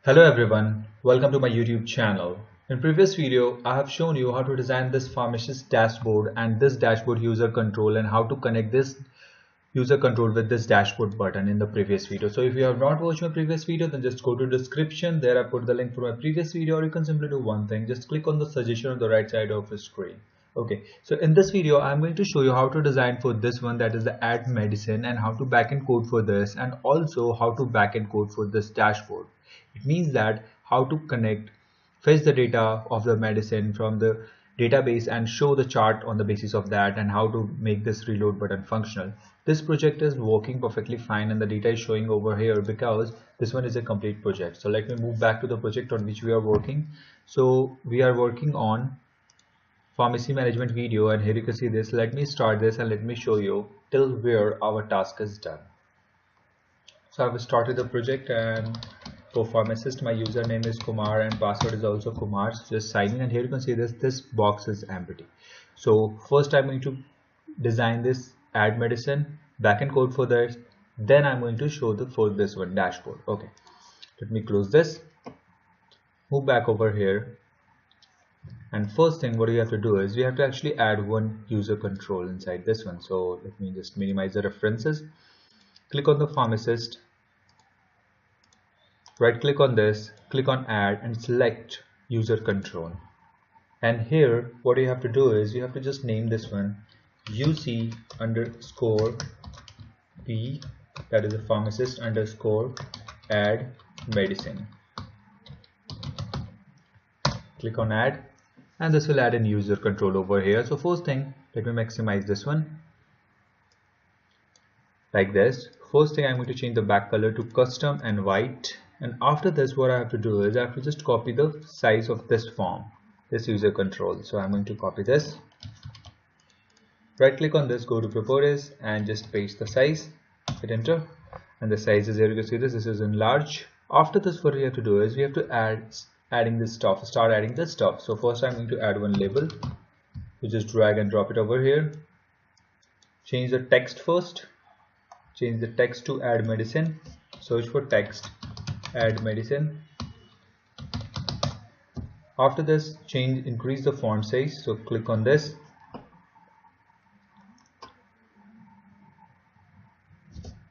Hello everyone, welcome to my YouTube channel. In previous video, I have shown you how to design this pharmacist dashboard and this dashboard user control and how to connect this user control with this dashboard button in the previous video. So if you have not watched my previous video, then just go to description. There I put the link for my previous video, or you can simply do one thing. Just click on the suggestion on the right side of the screen. Okay, so in this video, I'm going to show you how to design for this one, that is the Add Medicine, and how to backend code for this, and also how to backend code for this dashboard. It means that how to fetch the data of the medicine from the database and show the chart on the basis of that, and how to make this reload button functional. This project is working perfectly fine and the data is showing over here because this one is a complete project. So let me move back to the project on which we are working. So we are working on pharmacy management video, and here you can see this. Let me start this and let me show you till where our task is done. So I've started the project, and for pharmacist my username is Kumar and password is also Kumar. So just sign in, and here you can see this box is empty. So first I'm going to design this Add Medicine backend code for this, then I'm going to show for this one dashboard. Okay, let me close this, move back over here, and first thing what you have to do is we have to actually add one user control inside this one. So let me just minimize the references, click on the pharmacist, right click on this, click on add and select user control. And here what you have to do is you have to just name this one UC underscore P, that is a pharmacist underscore add medicine. Click on add, and this will add a user control over here. So first thing, let me maximize this one like this. First thing, I'm going to change the back color to custom and white. And after this, what I have to do is I have to just copy the size of this form, this user control. So I'm going to copy this, right click on this, go to properties and just paste the size, hit enter, and the size is here. You can see this is in large. After this, what we have to do is we have to adding this stuff, start adding this stuff. So first I'm going to add one label. You just drag and drop it over here. Change the text first. Change the text to add medicine. Search for text, add medicine. After this, increase the font size. So click on this.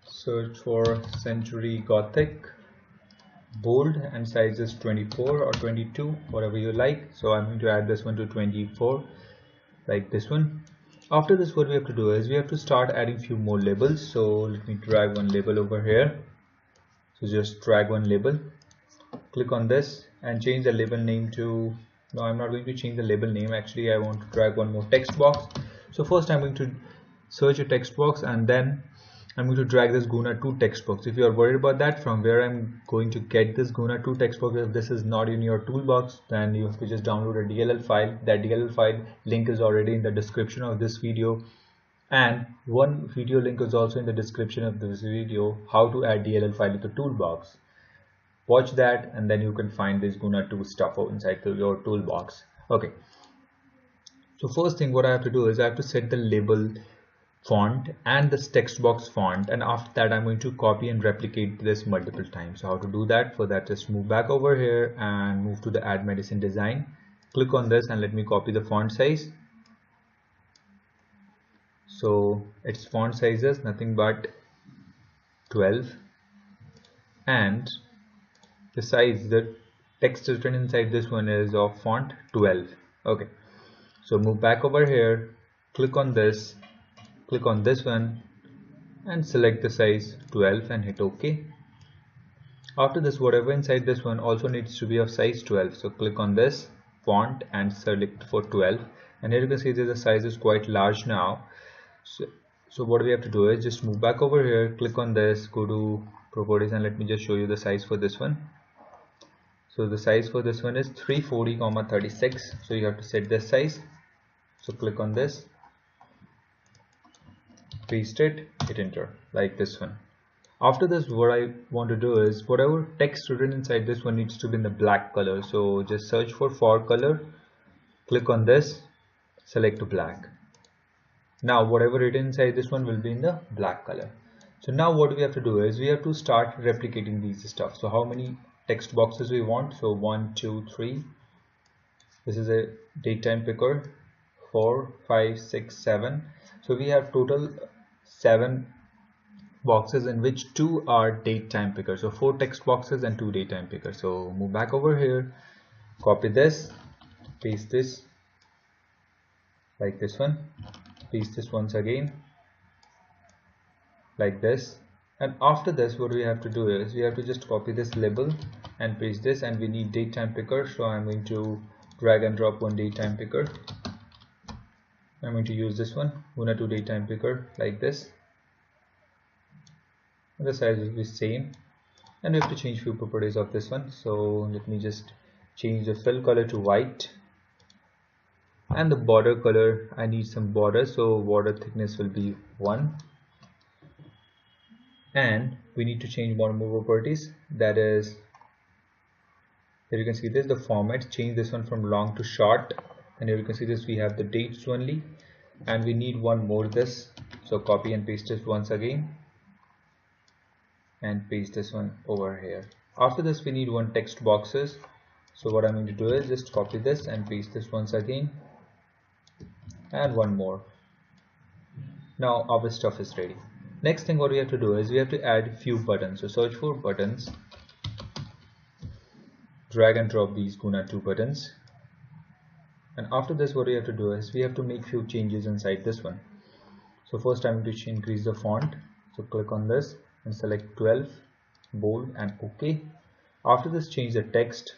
Search for Century Gothic. Bold, and size is 24 or 22, whatever you like. So I'm going to add this one to 24, like this one. After this, what we have to do is we have to start adding few more labels. So let me drag one label over here. So just drag one label, click on this and change the label name to, no, I'm not going to change the label name. Actually, I want to drag one more text box. So first I'm going to search a text box, and then I'm going to drag this Guna2 text box. If you are worried about that, from where I'm going to get this Guna2 text box, if this is not in your toolbox, then you have to just download a DLL file. That DLL file link is already in the description of this video, and one video link is also in the description of this video, how to add DLL file to the toolbox. Watch that and then you can find this Guna2 stuff inside your toolbox. Okay, so first thing what I have to do is I have to set the label font and this text box font, and after that I'm going to copy and replicate this multiple times. So how to do that? For that, just move back over here and move to the Add Medicine design, click on this and let me copy the font size. So its font size is nothing but 12, and the size, the text written inside this one is of font 12. Okay, so move back over here, click on this, click on this one and select the size 12 and hit OK. After this, whatever inside this one also needs to be of size 12. So click on this font and select for 12, and here you can see that the size is quite large now. So what we have to do is just move back over here, click on this, go to properties, and let me just show you the size for this one. So the size for this one is 340,36. So you have to set this size. So click on this, paste it, hit enter, like this one. After this, what I want to do is whatever text written inside this one needs to be in the black color. So just search for color, click on this, select black. Now whatever written inside this one will be in the black color. So now what we have to do is we have to start replicating these stuff. So how many text boxes we want. So 1, 2, 3. This is a date time picker. 4, 5, 6, 7. So we have total 7 boxes in which 2 are date time pickers. So 4 text boxes and 2 date time pickers. So move back over here, copy this, paste this like this one, paste this once again like this, and after this what we have to do is we have to just copy this label and paste this, and we need date time picker. So I'm going to drag and drop one date time picker. I'm going to use this one, Una2 date time picker, like this, and the size will be same, and we have to change few properties of this one. So let me just change the fill color to white, and the border color, I need some border, so border thickness will be 1, and we need to change one more properties, that is, here you can see this, the format, change this one from long to short, and here you can see this, we have the dates only, and we need one more this. So copy and paste it once again and paste this one over here. After this we need one text boxes. So what I'm going to do is just copy this and paste this once again and one more. Now our stuff is ready. Next thing what we have to do is we have to add few buttons. So search for buttons, drag and drop these Guna2 buttons, and after this what we have to do is we have to make few changes inside this one. So first I'm going to increase the font, so click on this and select 12, bold, and OK. After this change the text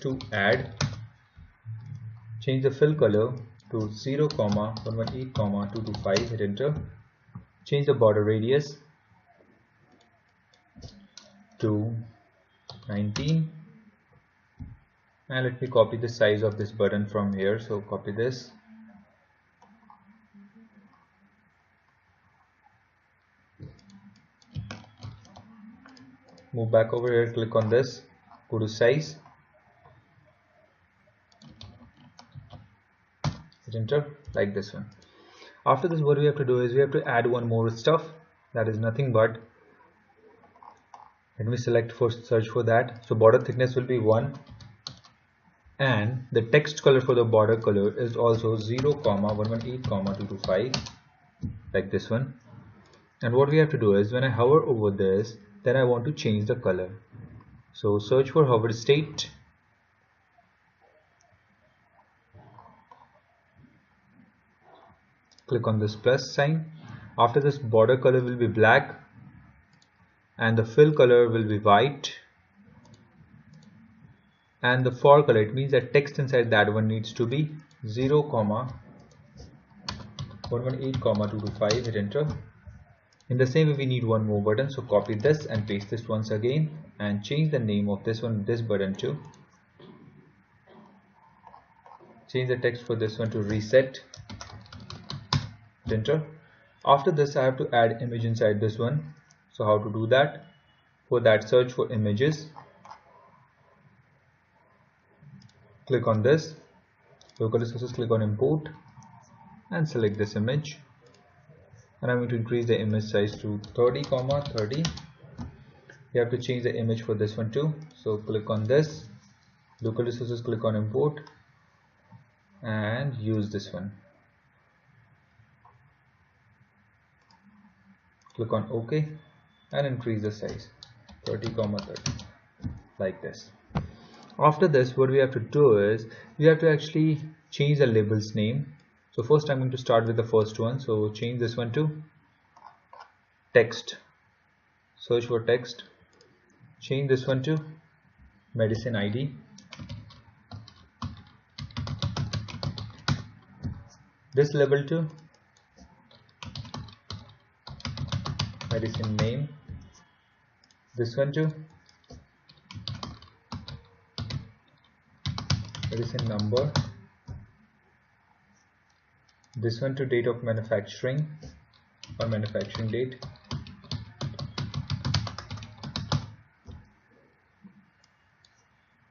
to add, change the fill color to 0, 118, 225, hit enter, change the border radius to 19, and let me copy the size of this button from here. So copy this, move back over here, click on this, go to size, hit enter, like this one. After this what we have to do is we have to add one more stuff, that is nothing but, let me select for search for that. So border thickness will be 1, and the text color for the border color is also 0, 118, 225, like this one. And what we have to do is when I hover over this, then I want to change the color. So search for hover state, click on this plus sign. After this border color will be black and the fill color will be white, and the for color, it means that text inside that one needs to be 0, 118, 225, hit enter. In the same way we need one more button, so copy this and paste this once again and change the name of this one, this button to, change the text for this one to reset, hit enter. After this I have to add image inside this one. So how to do that? For that search for images, click on this, local resources, click on import and select this image, and I'm going to increase the image size to 30, 30. You have to change the image for this one too. So click on this, local resources, click on import and use this one. Click on OK and increase the size 30, 30, like this. After this what we have to do is we have to actually change the label's name. So first I'm going to start with the first one, so change this one to text, search for text, change this one to medicine ID, this label to medicine name, this one to medicine number, this one to date of manufacturing or manufacturing date,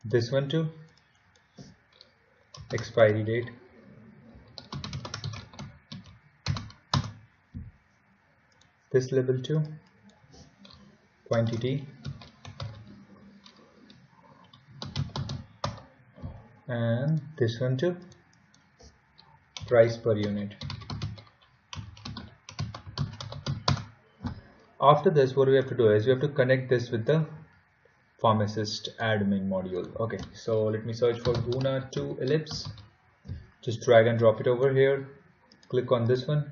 this one to expiry date, this label to quantity, and this one to price per unit. After this, what we have to do is we have to connect this with the pharmacist admin module. Okay, so let me search for Guna2 ellipse. Just drag and drop it over here. Click on this one.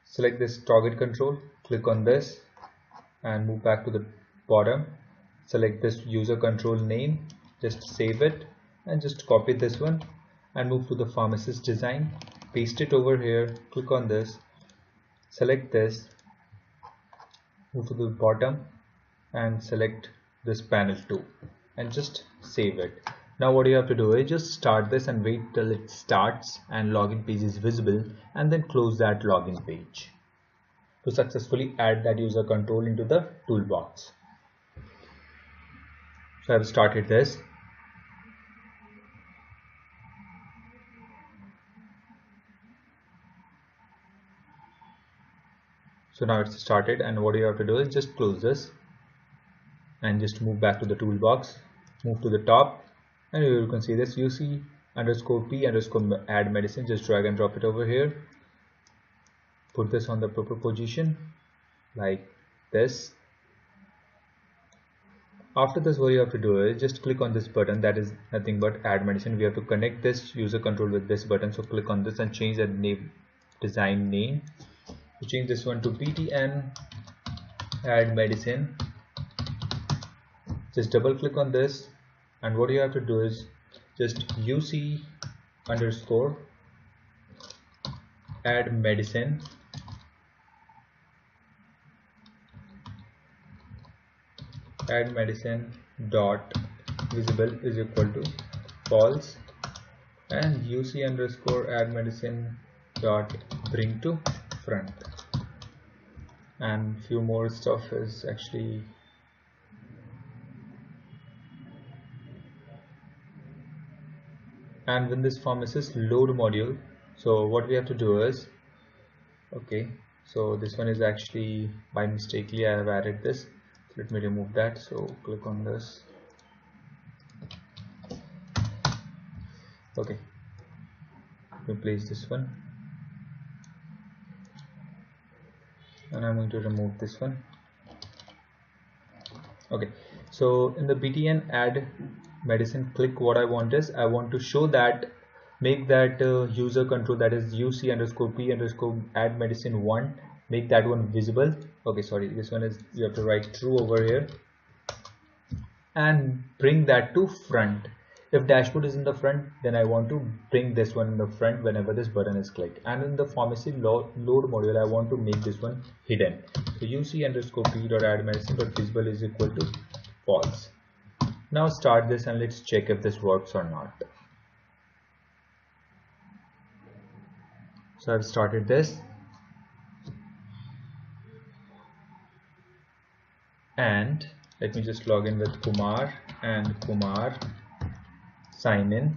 Select this target control. Click on this and move back to the bottom. Select this user control name. Just save it and just copy this one and move to the pharmacist design. Paste it over here. Click on this. Select this. Move to the bottom and select this panel 2 and just save it. Now what you have to do is just start this and wait till it starts and login page is visible, and then close that login page to successfully add that user control into the toolbox. So I've started this. So now it's started, and what you have to do is just close this and just move back to the toolbox, move to the top, and you can see this UC_P_ add medicine. Just drag and drop it over here, put this on the proper position like this. After this, what you have to do is just click on this button, that is nothing but add medicine. We have to connect this user control with this button, so click on this and change the name, design name. You change this one to btn add medicine. Just double click on this, and what you have to do is just UC_add medicine dot visible is equal to false, and UC_add medicine dot bring to front, and few more stuff is actually and when this pharmacist load module, so what we have to do is, okay, so this one is actually by mistakenly I have added this, so let me remove that. So click on this. Okay, let me place this one, and I'm going to remove this one. Okay, so in the btn add medicine click, what I want is I want to show that, make that user control, that is UC_P_add medicine 1, make that one visible. Okay, sorry, this one is, you have to write true over here, and bring that to front. If dashboard is in the front, then I want to bring this one in the front whenever this button is clicked. And in the pharmacy load module, I want to make this one hidden. So UC_P_add medicine.visible is equal to false. Now start this and let's check if this works or not. So I've started this, and let me just log in with Kumar, and Kumar sign in,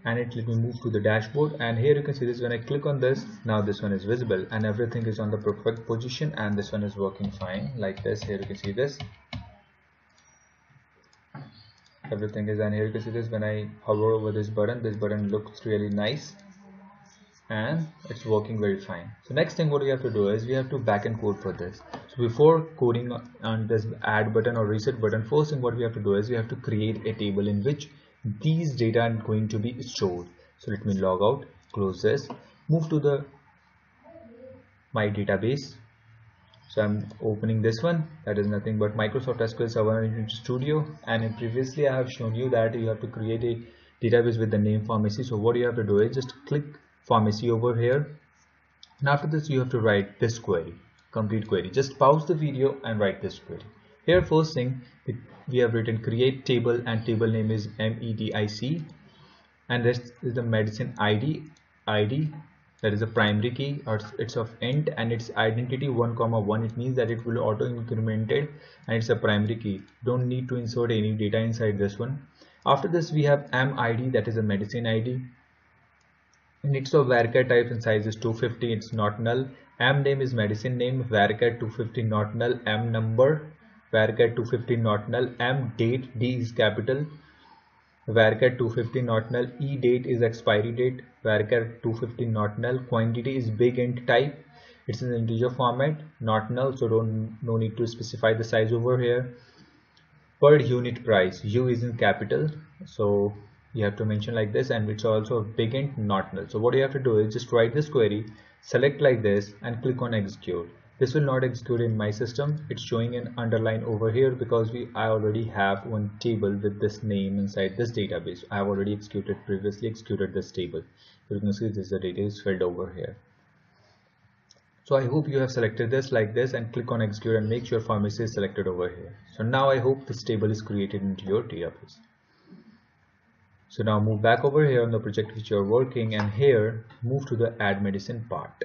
and let me move to the dashboard, and here you can see this. When I click on this, now this one is visible and everything is on the perfect position, and this one is working fine like this. Here you can see this, everything is, and here you can see this. When I hover over this button looks really nice and it's working very fine. So next thing what we have to do is we have to backend code for this. So before coding on this add button or reset button, first thing what we have to do is we have to create a table in which these data are going to be stored. So let me log out, close this, move to the my database. So I'm opening this one, that is nothing but Microsoft SQL Server Studio, and previously I have shown you that you have to create a database with the name pharmacy. So what you have to do is just click pharmacy over here, and after this you have to write this query, complete query. Just pause the video and write this query. Here first thing we have written create table, and table name is MEDIC, and this is the medicine ID, that is a primary key, or it's of int, and its identity 1,1. It means that it will auto incremented and it's a primary key. Don't need to insert any data inside this one. After this we have MID, that is a medicine ID, and it's of varchar type and size is 250. It's not null, M name is medicine name, varchar 250 not null, M number, varchar 250 not null, M date, D is capital, varchar 250 not null, E date is expiry date, varchar 250 not null, quantity is big int type, it's in integer format, not null, so no need to specify the size over here. Per unit price, U is in capital, so you have to mention like this, and it's also a big int not null. So what you have to do is just write this query, select like this, and click on execute. This will not execute in my system. It's showing an underline over here because I already have one table with this name inside this database. I have already previously executed this table. You can see this, the data is filled over here. So I hope you have selected this like this, and click on execute and make sure pharmacy is selected over here. So now I hope this table is created into your database. So now move back over here on the project which you are working, and here move to the add medicine part.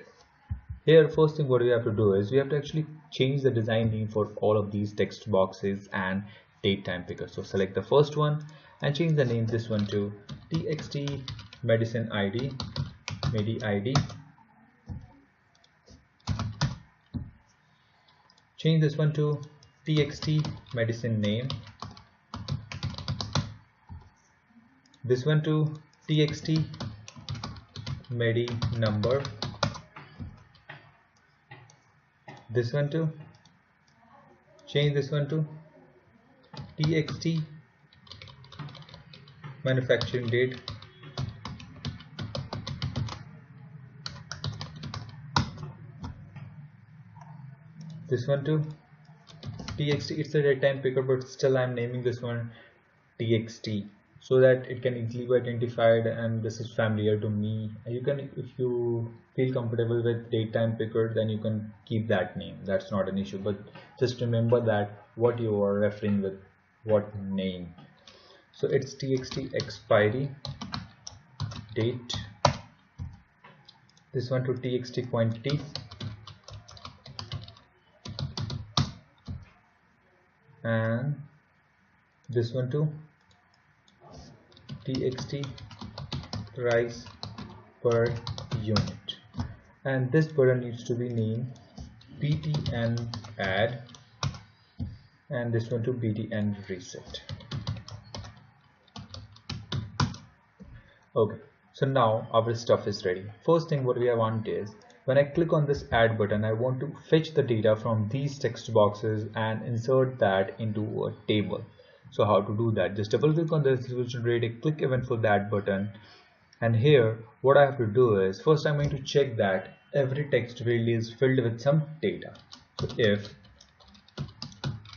Here first thing what we have to do is we have to actually change the design name for all of these text boxes and date time picker. So select the first one and change the name this one to txt medicine id, medi id. Change this one to txt medicine name, this one to txt medi number, this one to change this one to txt manufacturing date, this one to txt. It's a date time picker, but still I'm naming this one txt so that it can easily be identified and this is familiar to me. You can, if you feel comfortable with date time picker, then you can keep that name. That's not an issue, but just remember that what you are referring with what name. So it's txt expiry date, this one to txt quantity, and this one to txt price per unit, and this button needs to be named btn add, and this one to btn reset. Okay, so now our stuff is ready. First thing what we want is, when I click on this add button, I want to fetch the data from these text boxes and insert that into a table. So how to do that? Just double click on this, it will generate a click event for that button. And here what I have to do is, first I'm going to check that every text field is filled with some data. So if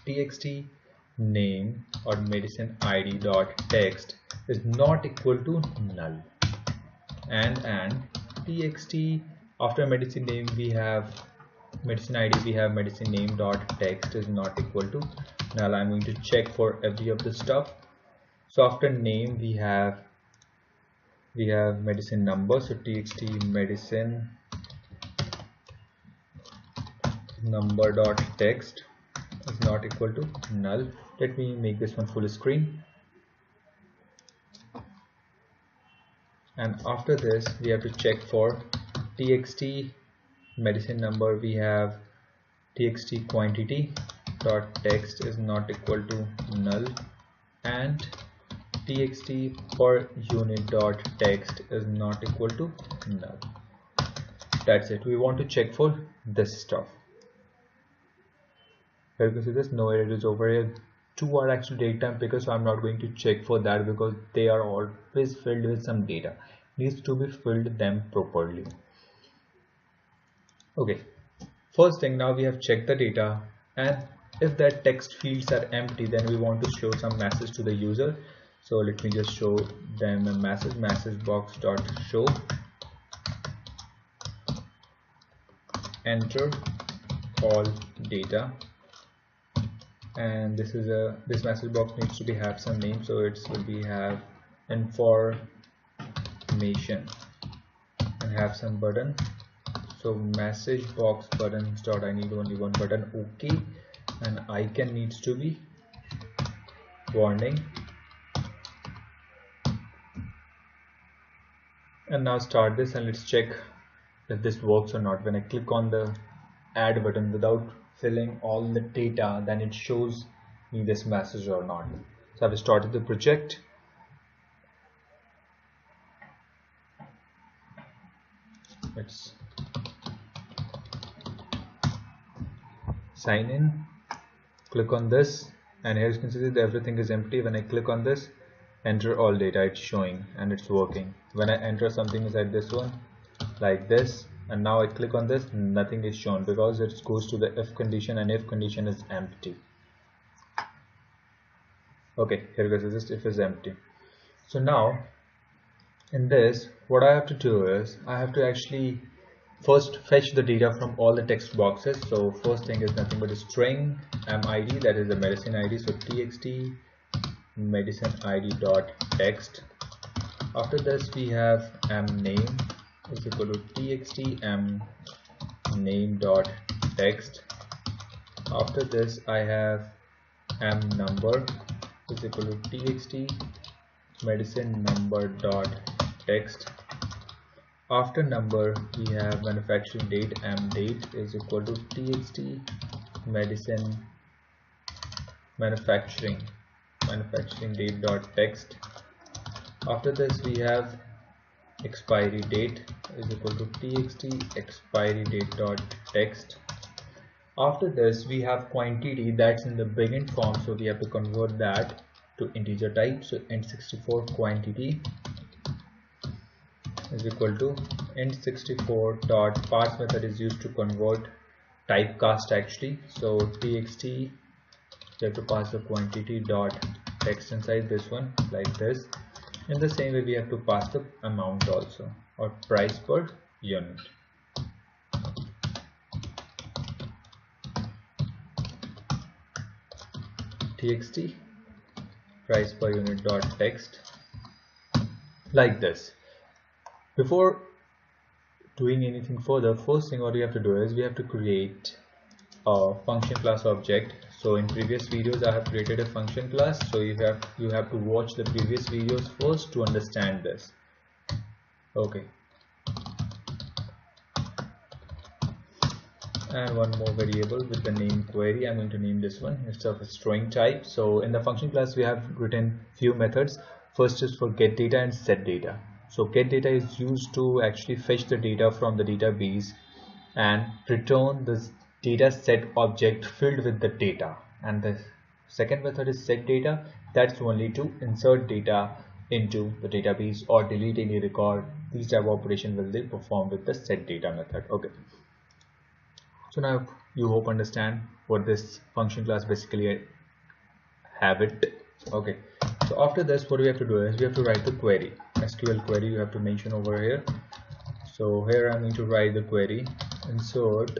txt name or medicine id dot text is not equal to null, and txt after medicine name we have medicine id, we have medicine name dot text is not equal to null. I'm going to check for every of the stuff. So after name we have medicine number, so txt medicine number dot text is not equal to null. Let me make this one full screen. And after this we have to check for txt medicine number, we have txt quantity dot text is not equal to null, and txt per unit dot text is not equal to null. That's it. We want to check for this stuff. Here you can see this, no error is over here. Two are actually date time pickers, so I'm not going to check for that because they are always filled with some data. Needs to be filled them properly. Okay, first thing, now we have checked the data, and if that text fields are empty, then we want to show some message to the user. So let me just show them a message box dot show enter all data, and this message box needs to have some name, so it will be have information and have some button. So message box buttons dot, I need only one button, okay, and icon needs to be warning. And now start this and let's check if this works or not. When I click on the add button without filling all the data, then it shows me this message or not. So I've started the project. Let's sign in, click on this, and here you can see that everything is empty. When I click on this, enter all data, it's showing and it's working. When I enter something inside this one like this, and now I click on this, nothing is shown because it goes to the if condition, and if condition is empty. Okay, here goes this if is empty. So now in this, what I have to do is I have to actually first fetch the data from all the text boxes. So first thing is nothing but a string MID, that is the medicine ID. So txt medicine ID dot text. After this we have mname is equal to txt mname dot text. After this I have mnumber is equal to txt medicine number dot text. After number we have manufacturing date, mdate is equal to txt medicine manufacturing date dot text. After this we have expiry date is equal to txt expiry date dot text. After this we have quantity that's in the begin form, so we have to convert that to integer type. So int64 quantity is equal to int64 dot parse method is used to convert typecast actually. So txt, you have to pass the quantity dot text inside this one like this. In the same way we have to pass the amount also, or price per unit. Txt price per unit dot text like this. Before doing anything further, first thing what we have to do is we have to create a function class object. So in previous videos I have created a function class, so you have to watch the previous videos first to understand this. Okay, and one more variable with the name query. I'm going to name this one, it's of a string type. So in the function class we have written few methods. First is for get data and set data. So get data is used to actually fetch the data from the database and return this data set object filled with the data. And the second method is set data, that's only to insert data into the database or delete any record. These type of operation will they perform with the set data method. Okay, so now you hope understand what this function class basically have it. Okay, so after this what we have to do is we have to write the query, SQL query you have to mention over here. So here I'm going to write the query insert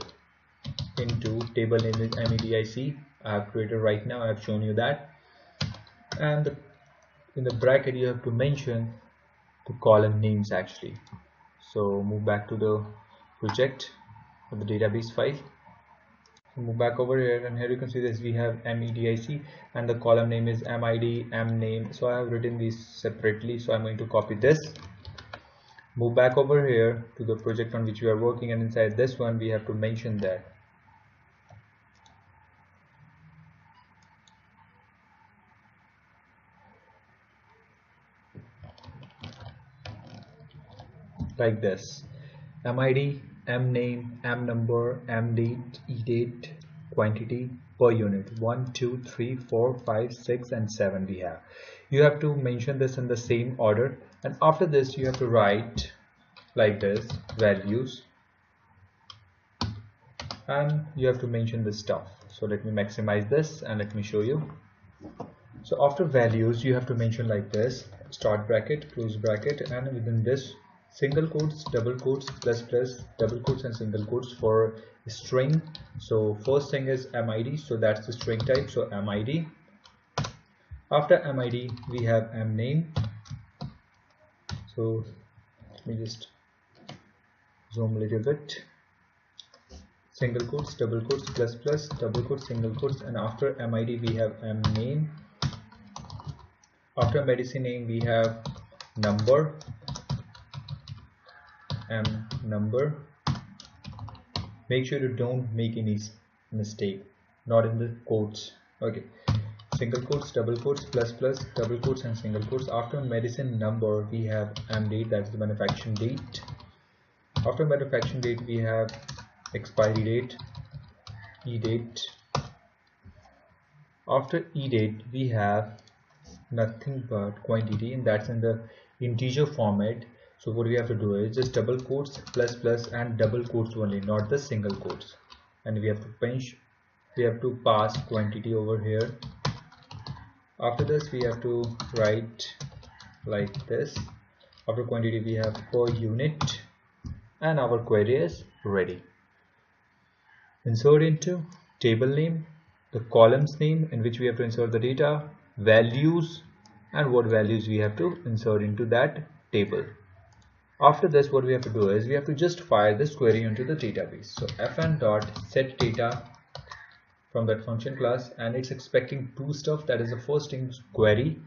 into table name is MEDIC. I have created right now, I have shown you that, and in the bracket you have to mention the column names actually. So move back to the project of the database file, move back over here, and here you can see this we have MEDIC and the column name is MID mname. So I have written these separately, so I'm going to copy this, move back over here to the project on which we are working, and inside this one we have to mention that. Like this, MID mname mnumber mdate edate quantity per unit 1 2 3 4 5 6 and 7 we have. You have to mention this in the same order, and after this you have to write like this values, and you have to mention this stuff. So let me maximize this and let me show you. So after values you have to mention like this, start bracket, close bracket, and within this single quotes, double quotes, plus plus, double quotes and single quotes for string. So first thing is MID, so that's the string type, so MID. After MID we have mname. So let me just zoom a little bit. Single quotes, double quotes, plus plus, double quotes, single quotes, and after MID we have mname. After medicine name we have number, number, Make sure you don't make any mistake, not in the quotes. Okay, single quotes, double quotes, plus plus, double quotes and single quotes. After medicine number we have date, that's the manufacturing date. After manufacturing date we have expiry date, e-date. After e-date we have nothing but quantity, and that's in the integer format. So what we have to do is just double quotes, plus plus and double quotes only, not the single quotes. And we have to pass quantity over here. After this we have to write like this. After quantity we have per unit, and our query is ready. Insert into table name, the columns name in which we have to insert the data, values, and what values we have to insert into that table. After this what we have to do is we have to just fire this query into the database. So fn.setData from that function class, and it's expecting two stuff. That is the first thing, query,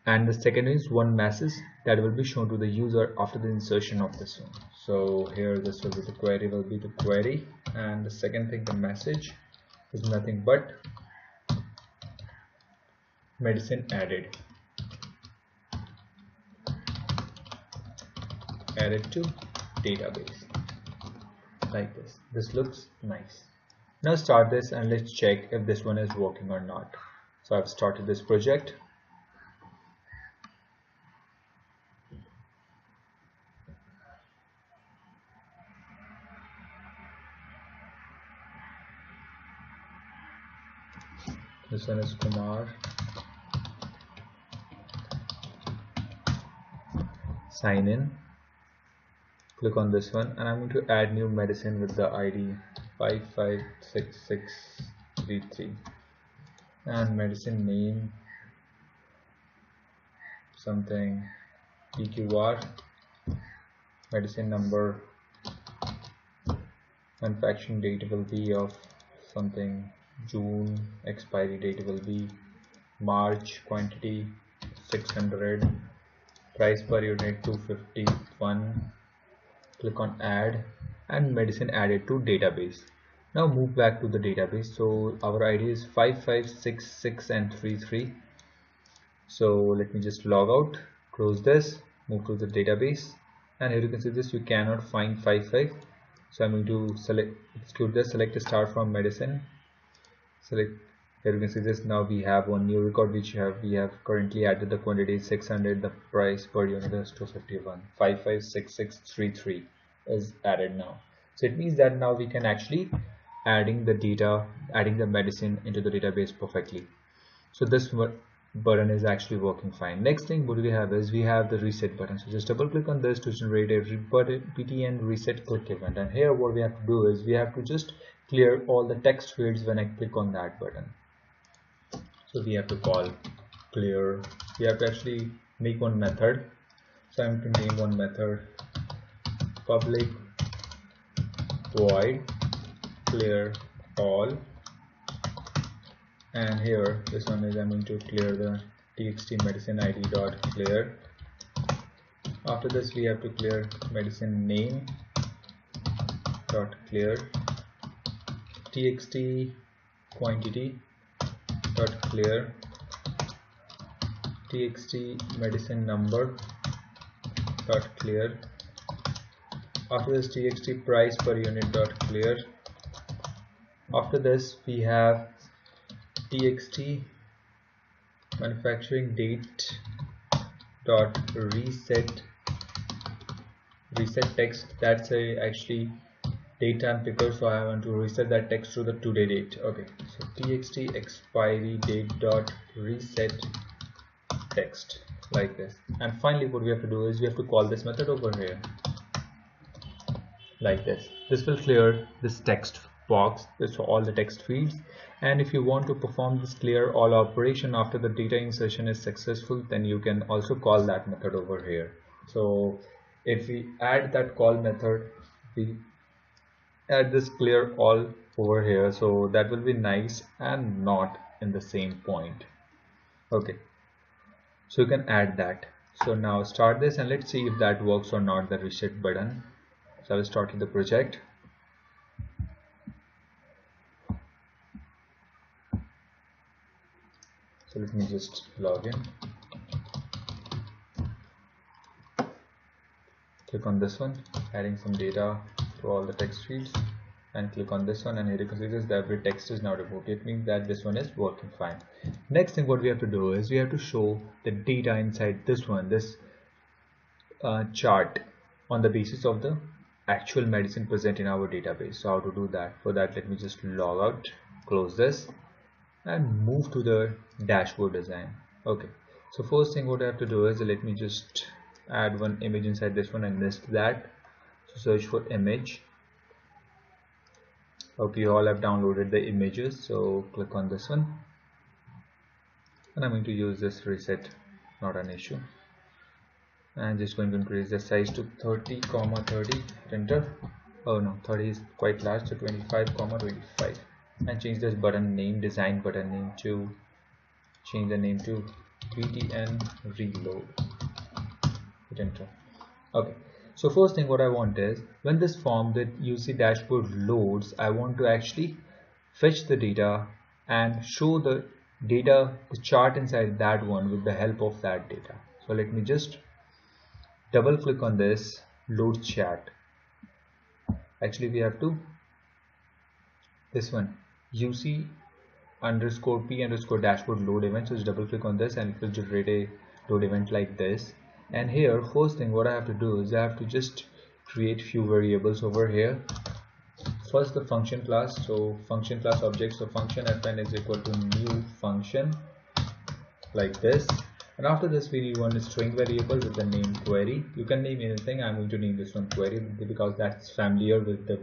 and the second is one message that will be shown to the user after the insertion of this one. So here this will be the query, and the second thing, the message, is nothing but medicine added to database, like this. This looks nice. Now start this and let's check if this one is working or not. So I've started this project. This one is Kumar. Sign in. Click on this one, and I'm going to add new medicine with the ID 556633, and medicine name something PQR, medicine number, manufacturing date will be of something June, expiry date will be March, quantity 600, price per unit 251. Click on add, and medicine added to database. Now move back to the database. So our ID is 5566 and 33. So let me just log out, close this, move to the database, and here you can see this, you cannot find 55. So I'm going to execute this, select start from medicine, select. Here you can see this, now we have one new record which we have currently added. The quantity is 600, the price per unit is 251. 556633 is added now. So it means that now we can actually adding the medicine into the database perfectly. So this button is actually working fine. Next thing what we have is we have the reset button. So just double click on this to generate a btn reset click event, and here what we have to do is we have to just clear all the text fields when I click on that button. So we have to call clear. We have to actually make one method. So I'm going to name one method public void clear all, and here this one is I'm going to clear the txt medicine id dot clear. After this we have to clear medicine name dot clear, txt quantity dot clear, txt medicine number dot clear. After this txt price per unit dot clear. After this we have txt manufacturing date dot reset text. That's actually date time picker, so I want to reset that text to the today date. Okay, so txt expiry date dot reset text, like this. And finally what we have to do is we have to call this method over here, like this. This will clear this text box, so all the text fields. And if you want to perform this clear all operation after the data insertion is successful, then you can also call that method over here. So if we add that call method, we add this clear all over here, so that will be nice and not in the same point. Okay, so you can add that. So now start this and let's see if that works or not, the reset button. So I will start with the project. So let me just log in, click on this one, adding some data to all the text fields, and click on this one, and here you can see this, that every text is now removed. It means that this one is working fine. Next thing what we have to do is we have to show the data inside this one, this chart, on the basis of the actual medicine present in our database. So how to do that? For that, let me just log out, close this, and move to the dashboard design. Okay, so first thing what I have to do is let me just add one image inside this one and list that. So search for image. Okay, you all have downloaded the images, so click on this one, and I'm going to use this reset, not an issue. I'm just going to increase the size to 30,30, enter. Oh no, 30 is quite large, so 25,25, and change this button name, design button name, to change the name to btn reload. Hit enter. Okay, so first thing what I want is, when this form that UC dashboard loads, I want to actually fetch the data and show the data, the chart inside that one with the help of that data. So let me just double click on this load chart. Actually we have to this one UC underscore P underscore dashboard load event. So just double click on this and it will generate a load event like this. And here first thing what I have to do is I have to just create few variables over here. First the function class, so function class object, so function fn is equal to new function like this. And after this we need one string variable with the name query. You can name anything. I'm going to name this one query because that's familiar with the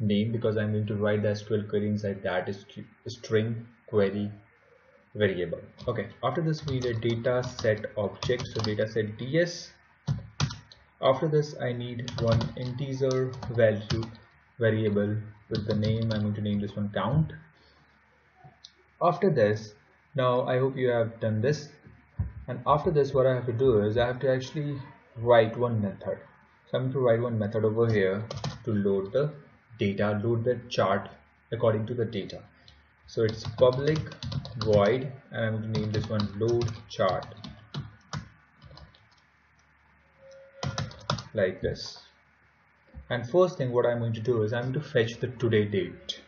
name, because I'm going to write the SQL query inside that string query variable. Okay, after this we need a data set object, so data set ds. After this I need one integer value variable with the name. I'm going to name this one count. After this, now I hope you have done this. And after this what I have to do is I have to actually write one method. So I'm going to write one method over here to load the data, load the chart according to the data. So it's public void, and I'm going to name this one load chart like this. And first thing what I'm going to do is I'm going to fetch the today date.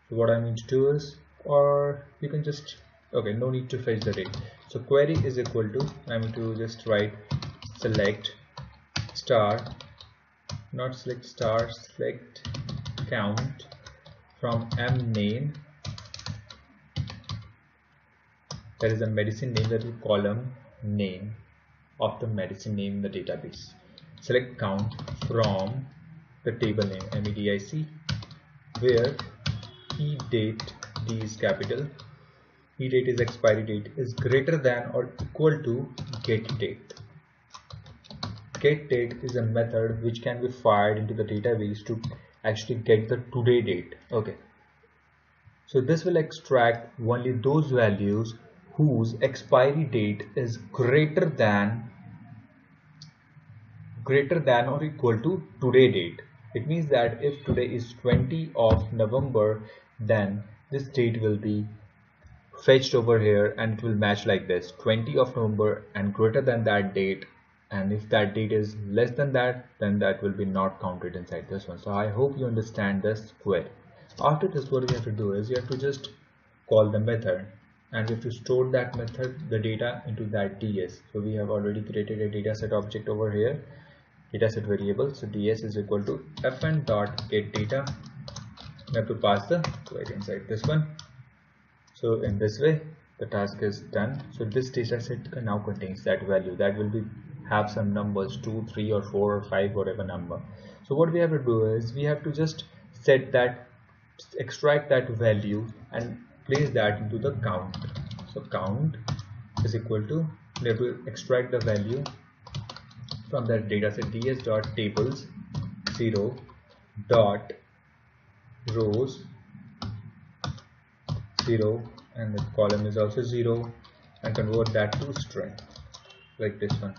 So what I'm going to do is, or you can just, okay, no need to fetch the date. So query is equal to, I'm going to just write select star, not select star, select count from m name, that is the medicine name, that is column name of the medicine name in the database. Select count from the table name MEDIC, where date, D is capital, date is expiry date, is greater than or equal to get date. Get date is a method which can be fired into the database to actually get the today date. Okay, so this will extract only those values whose expiry date is greater than or equal to today date. It means that if today is 20 of November, then this date will be fetched over here and it will match like this, 20 of November and greater than that date. And if that date is less than that, then that will be not counted inside this one. So I hope you understand this query. After this what we have to do is you have to just call the method, and we have to store that method, the data, into that ds. So we have already created a dataset object over here, dataset variable. So ds is equal to fn dot get data. We have to pass the query inside this one. So in this way the task is done. So this dataset now contains that value that will be have some numbers, 2, 3 or 4 or 5, whatever number. So what we have to do is we have to just set that, extract that value and place that into the count. So count is equal to, we have to extract the value from that dataset ds dot tables 0 dot rows 0, and the column is also 0, and convert that to string like this one.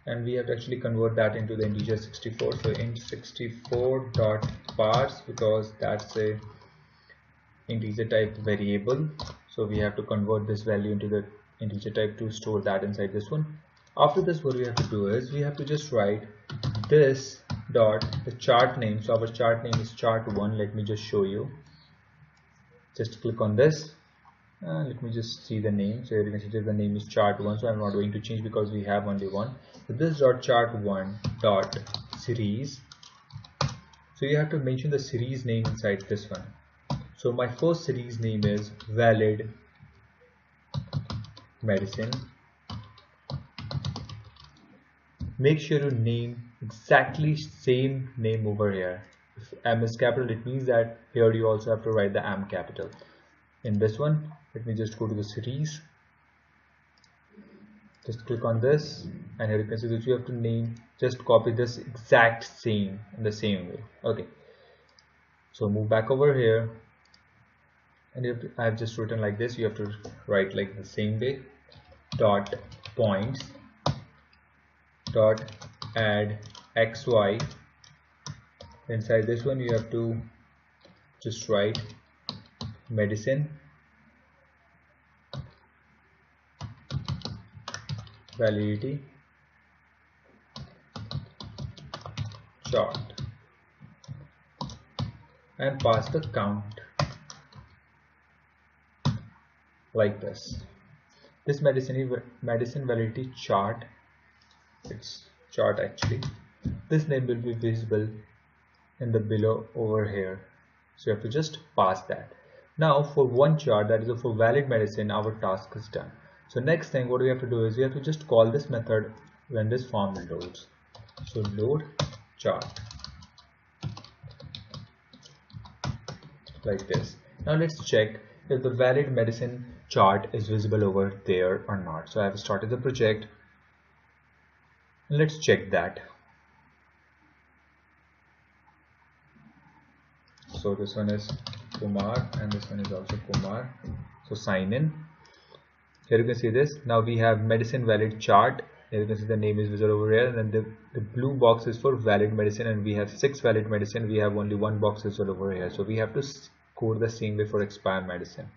And we have to actually convert that into the integer 64. So int 64 dot parse, because that's a integer type variable. So we have to convert this value into the integer type to store that inside this one. After this, what we have to do is we have to just write this dot the chart name. So our chart name is chart1. Let me just show you. Just click on this. Let me just see the name. So here you can see that the name is chart1. So I'm not going to change because we have only one. So this dot chart1 dot series. So you have to mention the series name inside this one. So my first series name is valid medicine. Make sure you name exactly same name over here. If M is capital, it means that here you also have to write the M capital. In this one, let me just go to the series. Just click on this, and here you can see that you have to name, just copy this exact same in the same way. Okay. So move back over here, and I have just written like this. You have to write like the same way. Dot points. Dot add xy. Inside this one you have to just write medicine validity chart and pass the count like this. This medicine validity chart, it's chart actually, this name will be visible in the below over here. So you have to just pass that. Now for one chart, that is for valid medicine, our task is done. So next thing what we have to do is we have to just call this method when this form loads. So load chart like this. Now let's check if the valid medicine chart is visible over there or not. So I have started the project. Let's check that. So this one is Kumar and this one is also Kumar. So sign in. Here you can see this. Now we have medicine valid chart. Here you can see the name is visible over here, and then the blue box is for valid medicine, and we have 6 valid medicine. We have only 1 box visible over here. So we have to code the same way for expired medicine.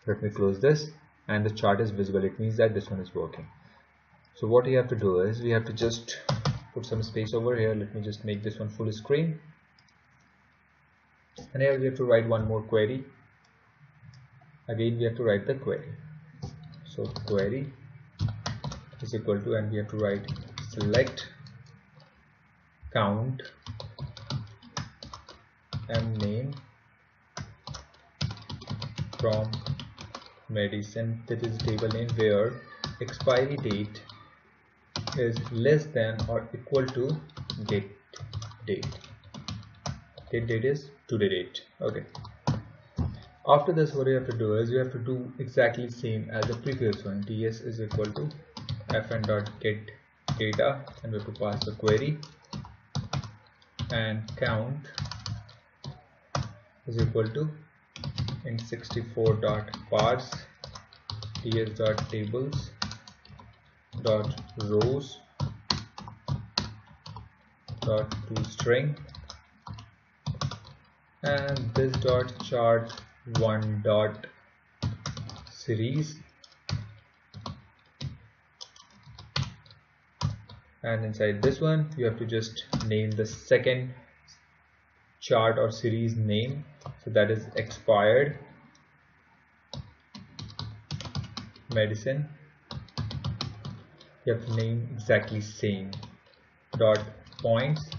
Let me close this, and the chart is visible. It means that this one is working. So what we have to do is we have to just put some space over here. Let me just make this one full screen. And here we have to write one more query. Again we have to write the query. So query is equal to, and we have to write select count and name from medicine. That is table name where expiry date is less than or equal to date. Date is today date. Okay. After this, what you have to do is you have to do exactly same as the previous one. ds is equal to fn.get data, and we have to pass the query, and count is equal to int64.parse ds.tables dot rows dot toString, and this dot chart 1 dot series, and inside this one you have to just name the second chart or series name. So that is expired medicine. You have to name exactly same. Dot points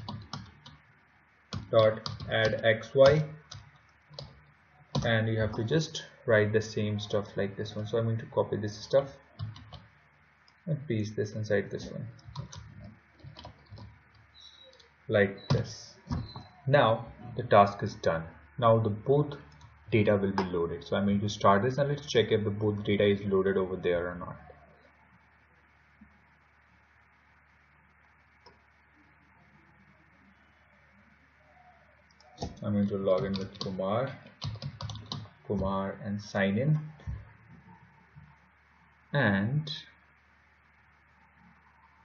dot add xy, and you have to just write the same stuff like this one. So I'm going to copy this stuff and paste this inside this one like this. Now the task is done. Now the both data will be loaded. So I'm going to start this, and let's check if the both data is loaded over there or not. I'm going to log in with Kumar and sign in, and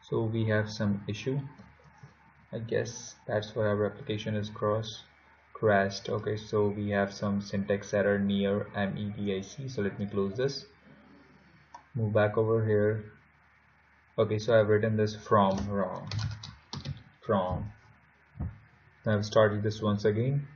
so we have some issue. I guess that's why our application is crashed. Okay, so we have some syntax error near medic, so let me close this, move back over here. Okay, so I've written this from wrong, from. I've started this once again.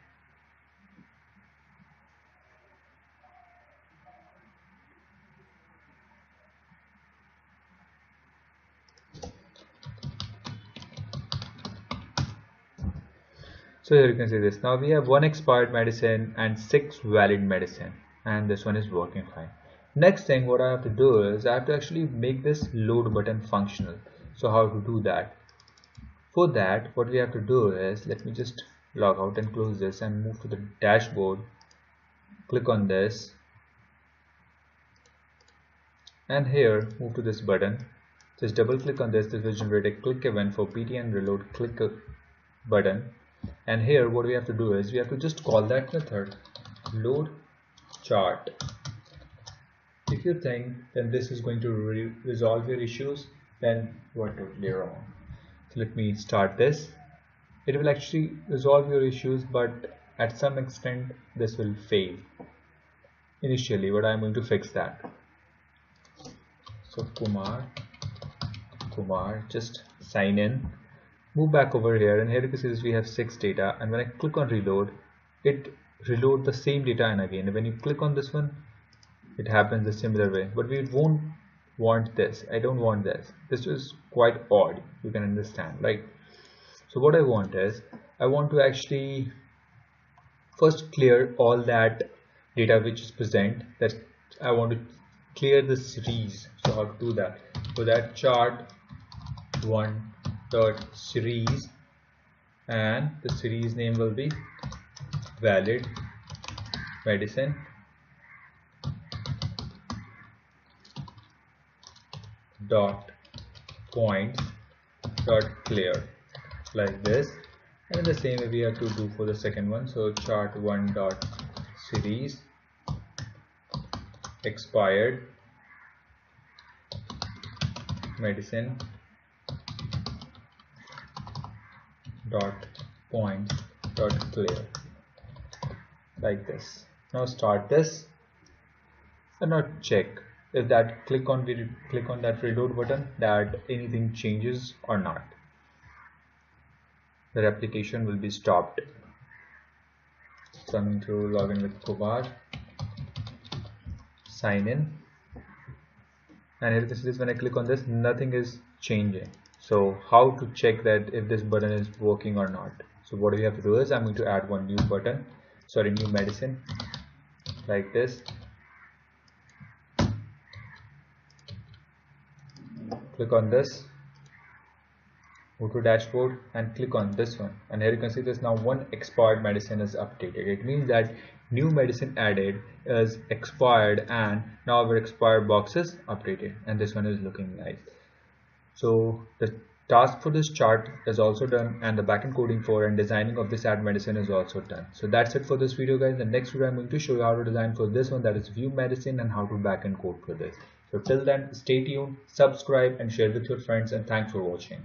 So here you can see this. Now we have 1 expired medicine and 6 valid medicine, and this one is working fine. Next thing what I have to do is I have to actually make this load button functional. So how to do that? For that, what we have to do is, let me just log out and close this and move to the dashboard. Click on this, and here move to this button. Just double click on this. This will generate a click event for pt and reload click button. And here what we have to do is we have to just call that method load chart. If you think then this is going to resolve your issues, then you are totally wrong. So let me start this. It will actually resolve your issues, but at some extent this will fail initially, but I am going to fix that. So Kumar, just sign in, move back over here, and here you can see this we have 6 data, and when I click on reload, it reload the same data, and again when you click on this one it happens a similar way, but we won't want this. I don't want this. This is quite odd, you can understand, right? So what I want is I want to actually first clear all that data which is present, that I want to clear the series. So how to do that? So that chart one.series, and the series name will be valid medicine dot points dot clear, like this. And the same way we have to do for the second one. So chart one dot series expired medicine dot points dot clear, like this. Now start this and now check if that click on that reload button that anything changes or not. The replication will be stopped. So I'm going to log in with Kumar, sign in, and here this is when I click on this, nothing is changing. So how to check that if this button is working or not? So what we have to do is I'm going to add one new button, new medicine, like this. Click on this, go to dashboard and click on this one, and here you can see this now 1 expired medicine is updated. It means that new medicine added is expired, and now our expired box is updated, and this one is looking nice. So the task for this chart is also done, and the backend coding for and designing of this add medicine is also done. So that's it for this video, guys. The next video I'm going to show you how to design for this one, that is view medicine, and how to backend code for this. So till then, stay tuned, subscribe and share with your friends, and thanks for watching.